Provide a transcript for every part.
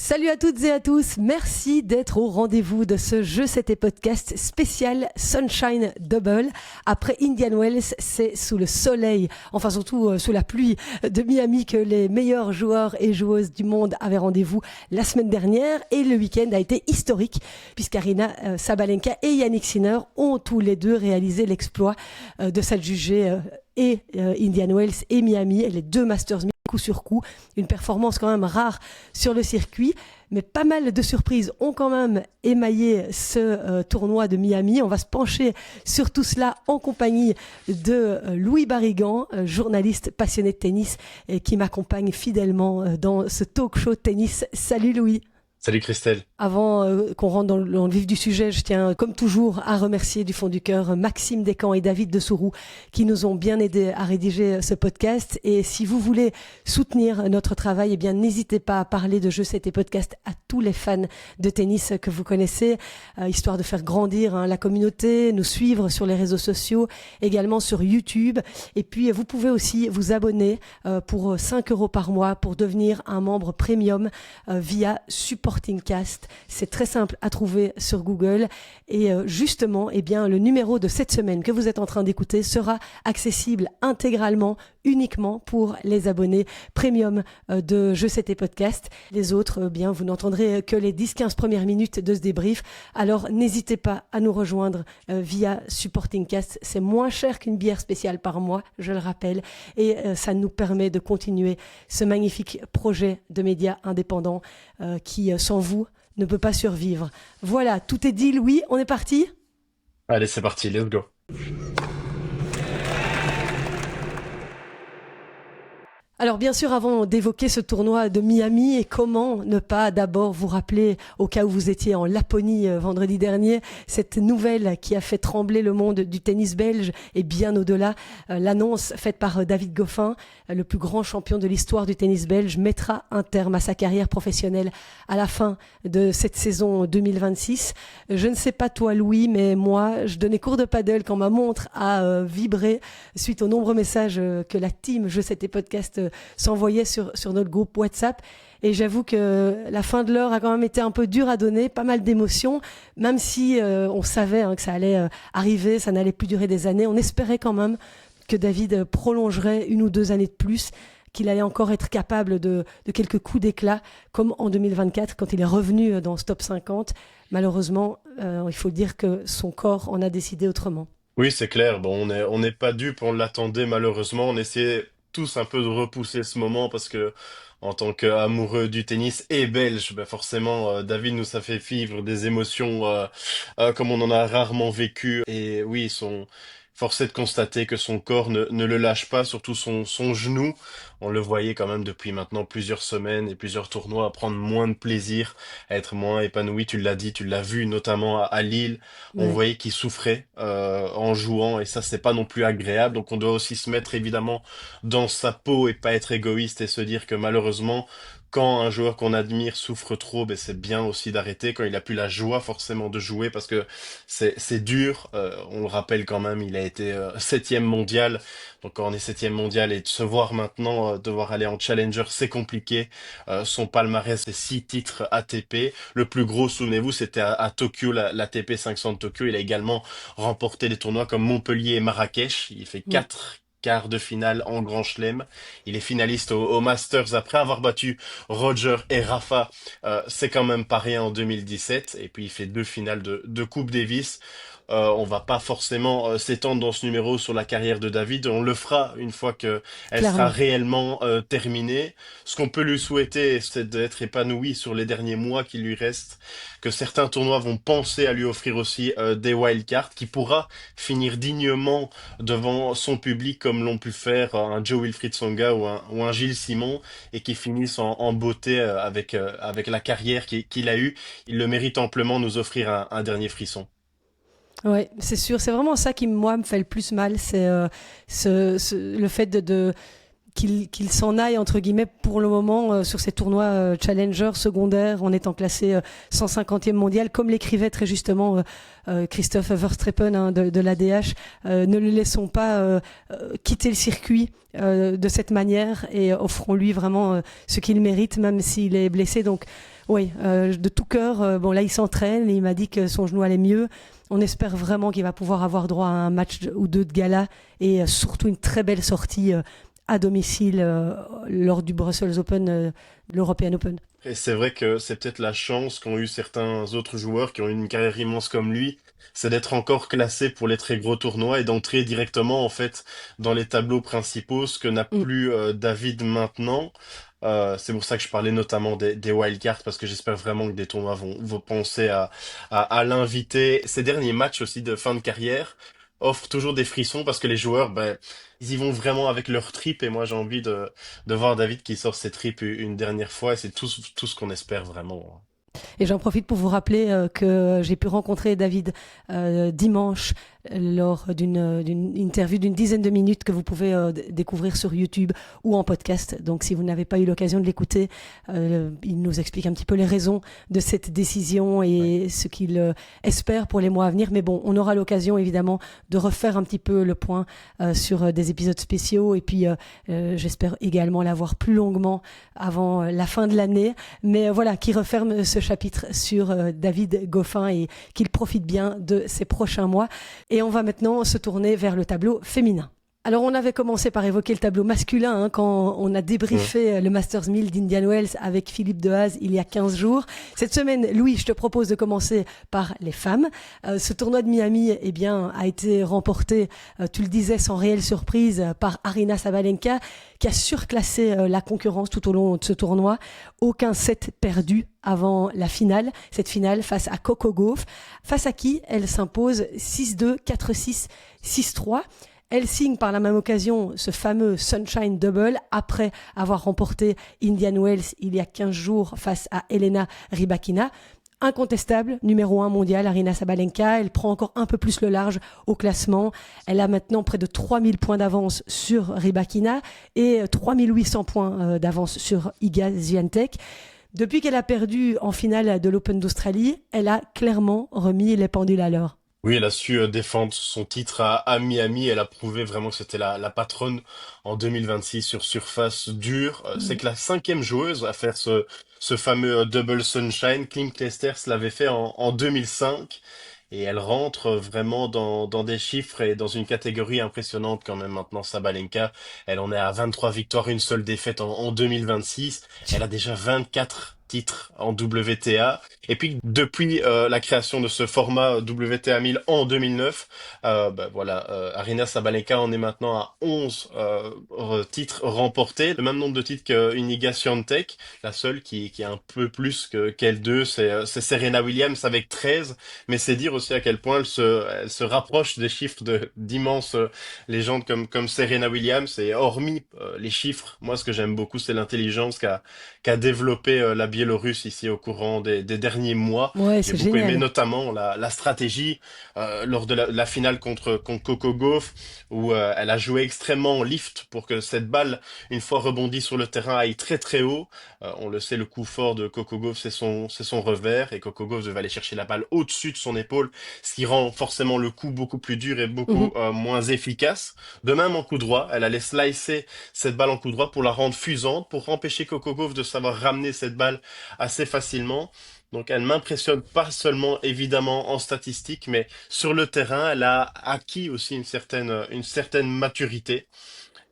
Salut à toutes et à tous, merci d'être au rendez-vous de ce Jeu C'était Podcast spécial Sunshine Double. Après Indian Wells, c'est sous le soleil, enfin surtout sous la pluie de Miami que les meilleurs joueurs et joueuses du monde avaient rendez-vous la semaine dernière et le week-end a été historique puisqu'Aryna Sabalenka et Jannik Sinner ont tous les deux réalisé l'exploit de s'adjuger et Indian Wells et Miami, et les deux Masters coup sur coup, une performance quand même rare sur le circuit, mais pas mal de surprises ont quand même émaillé ce tournoi de Miami. On va se pencher sur tout cela en compagnie de Louis Barrigan, journaliste passionné de tennis et qui m'accompagne fidèlement dans ce talk show tennis. Salut Louis. Salut Christelle. Avant qu'on rentre dans le vif du sujet, je tiens comme toujours à remercier du fond du cœur Maxime Descamps et David de Sourou qui nous ont bien aidés à rédiger ce podcast. Et si vous voulez soutenir notre travail, eh bien n'hésitez pas à parler de Jeux C'était Podcast à tous les fans de tennis que vous connaissez, histoire de faire grandir la communauté, nous suivre sur les réseaux sociaux, également sur YouTube. Et puis vous pouvez aussi vous abonner pour 5 € par mois pour devenir un membre premium via Supporting Cast. C'est très simple à trouver sur Google et justement, eh bien, le numéro de cette semaine que vous êtes en train d'écouter sera accessible intégralement uniquement pour les abonnés premium de Jeux C'était Podcast. Les autres, bien, vous n'entendrez que les 10-15 premières minutes de ce débrief. Alors, n'hésitez pas à nous rejoindre via Supporting Cast. C'est moins cher qu'une bière spéciale par mois, je le rappelle, et ça nous permet de continuer ce magnifique projet de médias indépendants qui, sans vous, ne peut pas survivre. Voilà, tout est dit, Louis, on est parti ? Allez, c'est parti, let's go. Alors bien sûr, avant d'évoquer ce tournoi de Miami, et comment ne pas d'abord vous rappeler, au cas où vous étiez en Laponie vendredi dernier, cette nouvelle qui a fait trembler le monde du tennis belge et bien au-delà, l'annonce faite par David Goffin, le plus grand champion de l'histoire du tennis belge, mettra un terme à sa carrière professionnelle à la fin de cette saison 2026. Je ne sais pas toi Louis, mais moi je donnais cours de paddle quand ma montre a vibré suite aux nombreux messages que la team Jeux C'était Podcast s'envoyait sur notre groupe WhatsApp, et j'avoue que la fin de l'heure a quand même été un peu dure à donner, pas mal d'émotions, même si on savait que ça allait arriver, ça n'allait plus durer des années. On espérait quand même que David prolongerait 1 ou 2 années de plus, qu'il allait encore être capable de quelques coups d'éclat, comme en 2024 quand il est revenu dans ce top 50. Malheureusement, il faut dire que son corps en a décidé autrement. Oui, c'est clair. Bon, on n'est pas dupes, on l'attendait malheureusement. On essayait tous un peu de repousser ce moment parce que, en tant qu'amoureux du tennis et belge, ben forcément, David nous a fait vivre des émotions comme on en a rarement vécu. Et oui, force est de constater que son corps ne le lâche pas, surtout son genou. On le voyait quand même depuis maintenant plusieurs semaines et plusieurs tournois à prendre moins de plaisir, à être moins épanoui. Tu l'as dit, tu l'as vu notamment à Lille. On Ouais. voyait qu'il souffrait en jouant et ça, c'est pas non plus agréable. Donc on doit aussi se mettre évidemment dans sa peau et pas être égoïste et se dire que malheureusement, quand un joueur qu'on admire souffre trop, ben c'est bien aussi d'arrêter quand il a plus la joie forcément de jouer parce que c'est dur. On le rappelle quand même, il a été 7e mondial. Donc quand on est 7e mondial et de se voir maintenant devoir aller en challenger, c'est compliqué. Son palmarès, c'est 6 titres ATP. Le plus gros, souvenez-vous, c'était à Tokyo, l'ATP 500 de Tokyo. Il a également remporté des tournois comme Montpellier et Marrakech. Il fait Ouais. 4 quarts de finale en Grand Chelem. Il est finaliste au Masters après avoir battu Roger et Rafa. C'est quand même pas rien en 2017. Et puis il fait 2 finales de Coupe Davis. On va pas forcément s'étendre dans ce numéro sur la carrière de David. On le fera une fois que elle sera Clairement. réellement terminée. Ce qu'on peut lui souhaiter, c'est d'être épanoui sur les derniers mois qui lui restent. Que certains tournois vont penser à lui offrir aussi des wildcards, qui pourra finir dignement devant son public comme l'ont pu faire un Joe Wilfried Tsonga ou un Gilles Simon, et qui finissent en beauté avec la carrière qu'il a eue. Il le mérite amplement, nous offrir un dernier frisson. Ouais, c'est sûr. C'est vraiment ça qui, moi, me fait le plus mal. C'est le fait qu'il s'en aille, entre guillemets, pour le moment, sur ces tournois challenger secondaires, en étant classé 150e mondial, comme l'écrivait très justement Christophe Verstrepen de l'ADH. Ne le laissons pas quitter le circuit de cette manière et offrons-lui vraiment ce qu'il mérite, même s'il est blessé. Donc, Oui, de tout cœur. Bon, là, il s'entraîne. Il m'a dit que son genou allait mieux. On espère vraiment qu'il va pouvoir avoir droit à un match ou deux de gala et surtout une très belle sortie à domicile lors du Brussels Open, l'European Open. Et c'est vrai que c'est peut-être la chance qu'ont eu certains autres joueurs qui ont eu une carrière immense comme lui, c'est d'être encore classé pour les très gros tournois et d'entrer directement en fait dans les tableaux principaux, ce que n'a Mm. plus David maintenant. C'est pour ça que je parlais notamment des wildcards parce que j'espère vraiment que des tournois vont penser à l'inviter. Ces derniers matchs aussi de fin de carrière offrent toujours des frissons parce que les joueurs, ben, ils y vont vraiment avec leur trip et moi j'ai envie de voir David qui sort ses tripes une dernière fois et c'est tout ce qu'on espère vraiment. Et j'en profite pour vous rappeler que j'ai pu rencontrer David dimanche lors d'une interview d'une dizaine de minutes que vous pouvez découvrir sur YouTube ou en podcast. Donc si vous n'avez pas eu l'occasion de l'écouter, il nous explique un petit peu les raisons de cette décision et ce qu'il espère pour les mois à venir. Mais bon, on aura l'occasion évidemment de refaire un petit peu le point sur des épisodes spéciaux et puis j'espère également l'avoir plus longuement avant la fin de l'année. Mais voilà, qui referme ce chapitre sur David Goffin et qu'il profite bien de ces prochains mois. Et on va maintenant se tourner vers le tableau féminin. Alors on avait commencé par évoquer le tableau masculin quand on a débriefé le Masters 1000 d'Indian Wells avec Philippe Dehaze il y a 15 jours. Cette semaine, Louis, je te propose de commencer par les femmes. Ce tournoi de Miami a été remporté, tu le disais, sans réelle surprise par Aryna Sabalenka qui a surclassé la concurrence tout au long de ce tournoi. Aucun set perdu avant la finale. Cette finale face à Coco Gauff, face à qui elle s'impose 6-2, 4-6, 6-3. Elle signe par la même occasion ce fameux Sunshine Double après avoir remporté Indian Wells il y a 15 jours face à Elena Rybakina. Incontestable, numéro 1 mondial, Aryna Sabalenka. Elle prend encore un peu plus le large au classement. Elle a maintenant près de 3000 points d'avance sur Rybakina et 3800 points d'avance sur Iga Swiatek. Depuis qu'elle a perdu en finale de l'Open d'Australie, elle a clairement remis les pendules à l'heure. Oui, elle a su défendre son titre à Miami. Elle a prouvé vraiment que c'était la patronne en 2026 sur surface dure. C'est que la cinquième joueuse à faire ce fameux double sunshine, Kim Clijsters l'avait fait en 2005. Et elle rentre vraiment dans des chiffres et dans une catégorie impressionnante quand même maintenant, Sabalenka. Elle en est à 23 victoires, une seule défaite en 2026. Elle a déjà 24 titres en WTA. Et puis depuis la création de ce format WTA 1000 en 2009, Aryna Sabalenka en est maintenant à 11 titres remportés, le même nombre de titres qu'une Iga Swiatek. La seule qui a un peu plus qu'elle deux, c'est Serena Williams avec 13. Mais c'est dire aussi à quel point elle se rapproche des chiffres d'immenses légendes comme Serena Williams. Et hormis les chiffres, moi ce que j'aime beaucoup, c'est l'intelligence qu'a développé la Biélorusse ici au courant des derniers mois. Ouais, J'ai c'est beaucoup aimé génial. notamment la stratégie lors de la finale contre Coco Gauff, où elle a joué extrêmement lift pour que cette balle, une fois rebondie sur le terrain, aille très très haut. On le sait, le coup fort de Coco Gauff, c'est son revers, et Coco Gauff devait aller chercher la balle au-dessus de son épaule, ce qui rend forcément le coup beaucoup plus dur et beaucoup moins efficace. De même en coup droit, elle allait slicer cette balle en coup droit pour la rendre fusante, pour empêcher Coco Gauff de savoir ramener cette balle assez facilement. Donc elle m'impressionne pas seulement évidemment en statistique, mais sur le terrain, elle a acquis aussi une certaine maturité.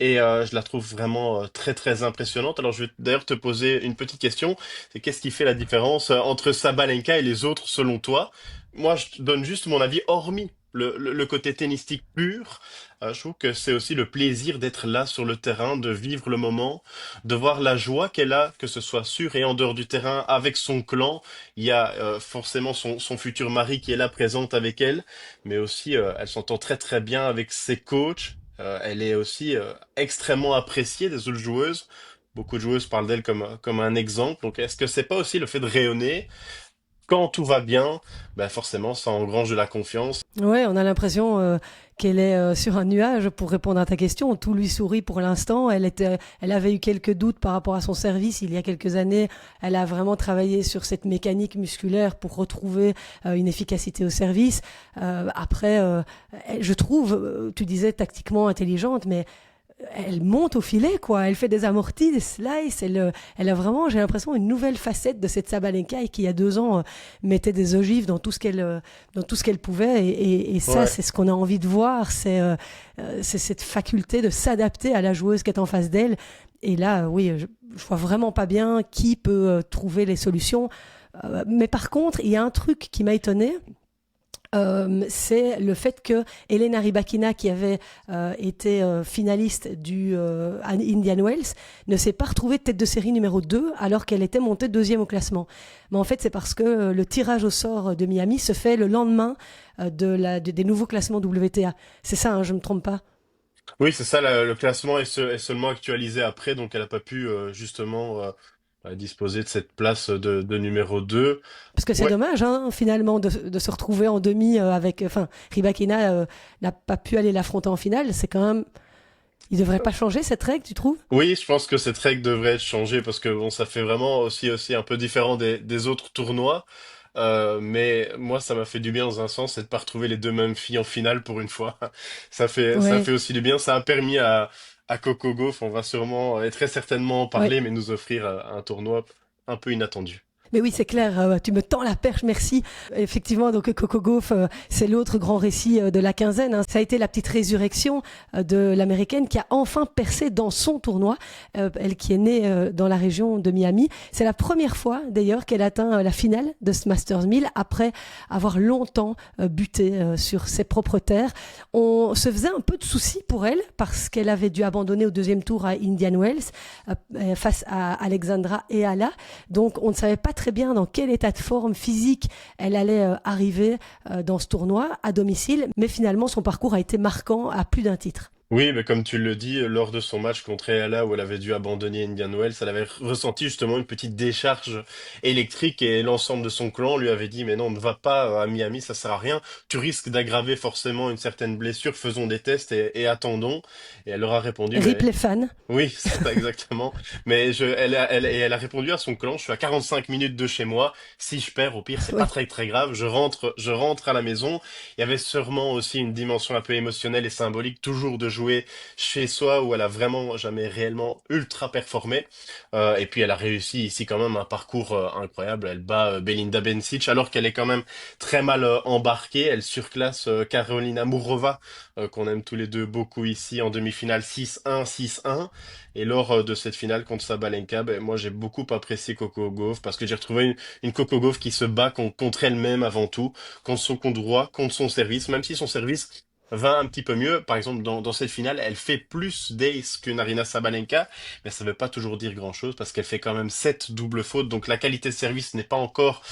Et je la trouve vraiment très très impressionnante. Alors je vais d'ailleurs te poser une petite question. C'est qu'est-ce qui fait la différence entre Sabalenka et les autres selon toi? Moi, je te donne juste mon avis, hormis le côté tennistique pur. Je trouve que c'est aussi le plaisir d'être là sur le terrain, de vivre le moment, de voir la joie qu'elle a, que ce soit sur et en dehors du terrain, avec son clan. Il y a forcément son futur mari qui est là présente avec elle, mais aussi elle s'entend très très bien avec ses coachs. Elle est aussi extrêmement appréciée des autres joueuses. Beaucoup de joueuses parlent d'elle comme un exemple. Donc, est-ce que c'est pas aussi le fait de rayonner? Quand tout va bien, ben forcément, ça engrange de la confiance. Ouais, on a l'impression qu'elle est sur un nuage pour répondre à ta question. Tout lui sourit pour l'instant. Elle avait eu quelques doutes par rapport à son service il y a quelques années. Elle a vraiment travaillé sur cette mécanique musculaire pour retrouver une efficacité au service. Après, je trouve, tu disais tactiquement intelligente, mais elle monte au filet, quoi. Elle fait des amortis, des slices. Elle a vraiment, j'ai l'impression, une nouvelle facette de cette Sabalenka et qui, il y a 2 ans, mettait des ogives dans tout ce qu'elle pouvait. Et ça, Ouais. c'est ce qu'on a envie de voir. C'est cette faculté de s'adapter à la joueuse qui est en face d'elle. Et là, oui, je vois vraiment pas bien qui peut trouver les solutions. Mais par contre, il y a un truc qui m'a étonné. C'est le fait que Elena Rybakina, qui avait été finaliste du Indian Wells, ne s'est pas retrouvée tête de série numéro 2 alors qu'elle était montée deuxième au classement. Mais en fait, c'est parce que le tirage au sort de Miami se fait le lendemain des nouveaux classements WTA. C'est ça, hein, je ne me trompe pas. Oui, c'est ça, le classement est seulement actualisé après, donc elle n'a pas pu justement disposer de cette place de numéro 2. Parce que c'est Ouais, dommage, hein, finalement, de se retrouver en demi avec... Enfin, Rybakina n'a pas pu aller l'affronter en finale. C'est quand même... Il devrait pas changer cette règle, tu trouves? oui, je pense que cette règle devrait être changée parce que bon, ça fait vraiment aussi un peu différent des autres tournois. Mais moi, ça m'a fait du bien dans un sens, c'est de pas retrouver les deux mêmes filles en finale pour une fois. Ça Ouais, fait aussi du bien. Ça a permis à Coco Gauff, on va sûrement et très certainement en ouais. parler, mais nous offrir un tournoi un peu inattendu. Mais oui, c'est clair, tu me tends la perche, merci. Effectivement, donc Coco Gauff, c'est l'autre grand récit de la quinzaine, hein. Ça a été la petite résurrection de l'américaine qui a enfin percé dans son tournoi, elle qui est née dans la région de Miami. C'est la première fois d'ailleurs qu'elle atteint la finale de ce Masters 1000 après avoir longtemps buté sur ses propres terres. On se faisait un peu de soucis pour elle parce qu'elle avait dû abandonner au deuxième tour à Indian Wells face à Alexandra Eala. Donc on ne savait pas très bien dans quel état de forme physique elle allait arriver dans ce tournoi à domicile, mais finalement son parcours a été marquant à plus d'un titre. Oui, mais comme tu le dis, lors de son match contre Eala où elle avait dû abandonner Indian Wells, elle avait ressenti justement une petite décharge électrique et l'ensemble de son clan lui avait dit mais non, ne va pas à Miami, ça sert à rien, tu risques d'aggraver forcément une certaine blessure, faisons des tests et attendons. Et elle leur a répondu Rip mais les fans. oui, c'est ça exactement. Mais elle a répondu à son clan, je suis à 45 minutes de chez moi, si je perds au pire c'est pas Oui. très grave, je rentre à la maison. Il y avait sûrement aussi une dimension un peu émotionnelle et symbolique, toujours de jouer chez soi où elle a vraiment jamais réellement ultra performé. Et puis elle a réussi ici quand même un parcours incroyable. Elle bat Belinda Bencic alors qu'elle est quand même très mal embarquée. Elle surclasse Carolina Mourova, qu'on aime tous les deux beaucoup ici en demi-finale 6-1, 6-1. Et lors de cette finale contre Sabalenka, ben, moi j'ai beaucoup apprécié Coco Gauff parce que j'ai retrouvé une Coco Gauff qui se bat contre elle-même avant tout, contre son compte droit, contre son service, même si son service va un petit peu mieux. Par exemple, dans cette finale, elle fait plus d'ace qu'une Arina Sabalenka, mais ça veut pas toujours dire grand-chose parce qu'elle fait quand même 7 doubles fautes. Donc la qualité de service n'est pas encore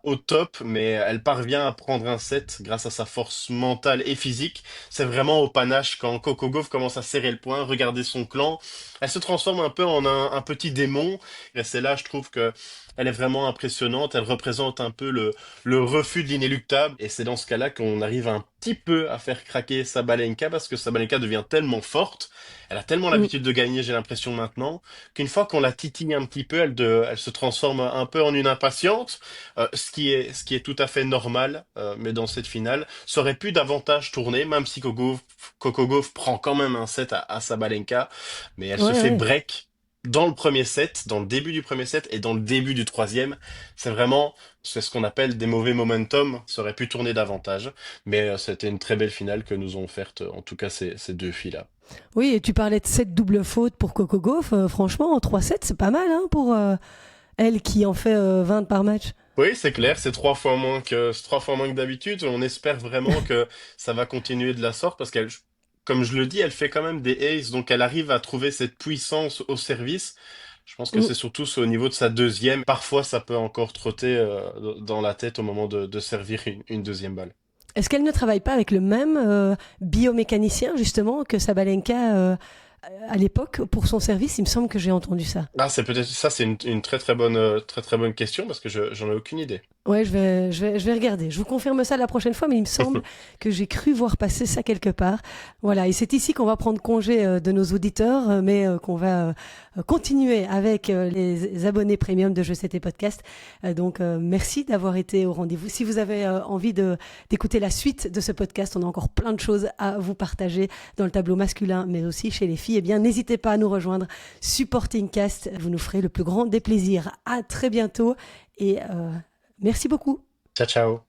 au top, mais elle parvient à prendre un set grâce à sa force mentale et physique. C'est vraiment au panache quand Coco Gauff commence à serrer le poing, regarder son clan. Elle se transforme un peu en un petit démon. Et c'est là, je trouve que elle est vraiment impressionnante. Elle représente un peu le refus de l'inéluctable. Et c'est dans ce cas-là qu'on arrive un petit peu à faire craquer Sabalenka parce que Sabalenka devient tellement forte. Elle a tellement Mm. l'habitude de gagner, j'ai l'impression maintenant, qu'une fois qu'on la titille un petit peu, elle se transforme un peu en une impatiente, ce qui est tout à fait normal, mais dans cette finale, ça aurait pu davantage tourner, même si Coco Gauff prend quand même un set à Sabalenka, mais elle se Ouais, fait ouais. break dans le premier set, dans le début du premier set et dans le début du troisième. C'est ce qu'on appelle des mauvais momentum. Ça aurait pu tourner davantage, mais c'était une très belle finale que nous ont offerte, en tout cas ces deux filles-là. Oui, et tu parlais de 7 doubles fautes pour Coco Gauff. Franchement, en 3-7, c'est pas mal, hein, pour elle qui en fait 20 par match. Oui, c'est clair, c'est 3 fois moins que d'habitude. On espère vraiment que ça va continuer de la sorte parce qu'elle, comme je le dis, elle fait quand même des aces, donc elle arrive à trouver cette puissance au service. Je pense que Mm. c'est surtout au niveau de sa deuxième. Parfois, ça peut encore trotter dans la tête au moment de servir une deuxième balle. Est-ce qu'elle ne travaille pas avec le même biomécanicien, justement, que Sabalenka à l'époque pour son service? Il me semble que j'ai entendu ça. Ah, c'est peut-être ça, c'est une très très bonne question parce que j'en ai aucune idée. Ouais, je vais regarder. Je vous confirme ça la prochaine fois, mais il me semble que j'ai cru voir passer ça quelque part. Voilà, et c'est ici qu'on va prendre congé de nos auditeurs, mais qu'on va continuer avec les abonnés premium de Je sais tes podcasts. Donc, merci d'avoir été au rendez-vous. Si vous avez envie d'écouter la suite de ce podcast, on a encore plein de choses à vous partager dans le tableau masculin, mais aussi chez les filles. Eh bien, n'hésitez pas à nous rejoindre. Supporting Cast, vous nous ferez le plus grand des plaisirs. À très bientôt et merci beaucoup. Ciao, ciao.